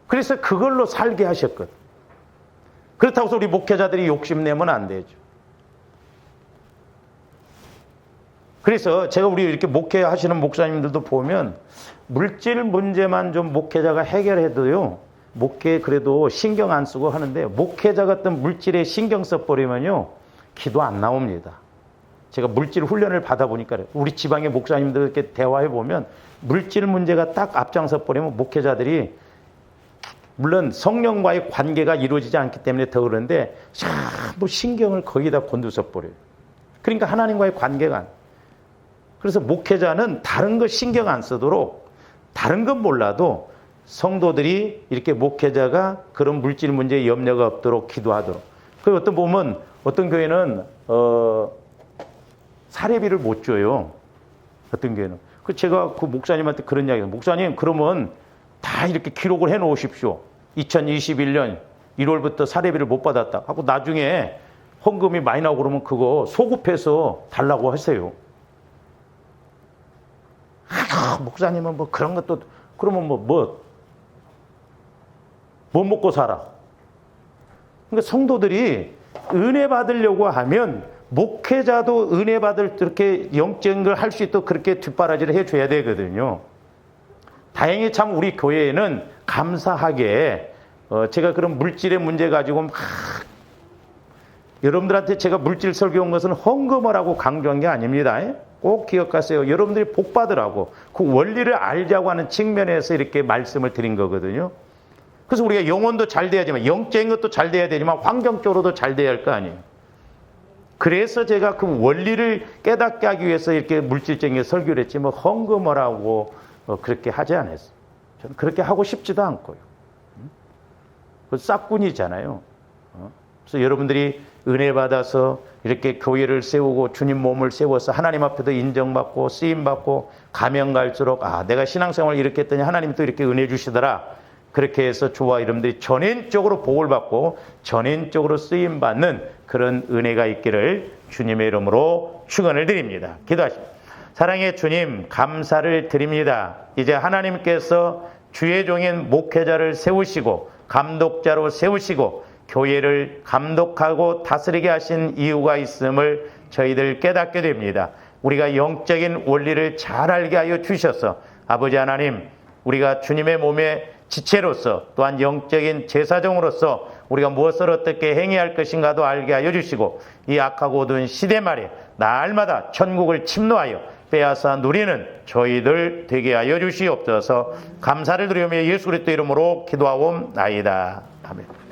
Speaker 1: 그래서 그걸로 살게 하셨거든. 그렇다고 해서 우리 목회자들이 욕심내면 안 되죠. 그래서 제가 우리 이렇게 목회하시는 목사님들도 보면 물질 문제만 좀 목회자가 해결해도요, 목회 그래도 신경 안 쓰고 하는데 목회자 같은 물질에 신경 써버리면요, 기도 안 나옵니다. 제가 물질 훈련을 받아보니까 우리 지방의 목사님들 이렇게 대화해보면 물질 문제가 딱 앞장서 버리면 목회자들이 물론 성령과의 관계가 이루어지지 않기 때문에 더 그런데 뭐 신경을 거기다 곤두서 버려요. 그러니까 하나님과의 관계가 안. 그래서 목회자는 다른 거 신경 안 쓰도록 다른 건 몰라도 성도들이 이렇게 목회자가 그런 물질 문제에 염려가 없도록 기도하도록. 그리고 어떤 보면 어떤 교회는 사례비를 못 줘요. 어떤 교회는. 그 제가 그 목사님한테 그런 이야기해요. 목사님 그러면 다 이렇게 기록을 해 놓으십시오. 2021년 1월부터 사례비를 못 받았다 하고 나중에 헌금이 많이 나오고 그러면 그거 소급해서 달라고 하세요. 목사님은 뭐 그런 것도 그러면 뭐 먹고 살아. 그러니까 성도들이 은혜 받으려고 하면 목회자도 은혜 받을 그렇게 영적인 걸 할 수 있도록 그렇게 뒷바라지를 해줘야 되거든요. 다행히 참 우리 교회에는 감사하게 제가 그런 물질의 문제 가지고 막 여러분들한테 제가 물질 설교한 것은 헌금을 하고 강조한 게 아닙니다. 꼭 기억하세요. 여러분들이 복 받으라고 그 원리를 알자고 하는 측면에서 이렇게 말씀을 드린 거거든요. 그래서 우리가 영혼도 잘 돼야지만 영적인 것도 잘 돼야 되지만 환경적으로도 잘 돼야 할 거 아니에요. 그래서 제가 그 원리를 깨닫게 하기 위해서 이렇게 물질적인 설교를 했지 뭐 헌금을 하고 그렇게 하지 않았어요. 저는 그렇게 하고 싶지도 않고요. 그 싹군이잖아요. 그래서 여러분들이 은혜 받아서 이렇게 교회를 세우고 주님 몸을 세워서 하나님 앞에도 인정받고 쓰임받고 가면 갈수록 내가 신앙생활을 이렇게 했더니 하나님이 또 이렇게 은혜 주시더라. 그렇게 해서 저와 여러분들이 전인적으로 복을 받고 전인적으로 쓰임받는 그런 은혜가 있기를 주님의 이름으로 축원을 드립니다. 기도하십니다. 사랑의 주님 감사를 드립니다. 이제 하나님께서 주의 종인 목회자를 세우시고 감독자로 세우시고 교회를 감독하고 다스리게 하신 이유가 있음을 저희들 깨닫게 됩니다. 우리가 영적인 원리를 잘 알게 하여 주셔서 아버지 하나님 우리가 주님의 몸의 지체로서 또한 영적인 제사장으로서 우리가 무엇을 어떻게 행해야 할 것인가도 알게 하여 주시고 이 악하고 어두운 시대 말에 날마다 천국을 침노하여 빼앗아 누리는 저희들 되게 하여 주시옵소서. 감사를 드리며 예수 그리스도 이름으로 기도하옵나이다. 아멘.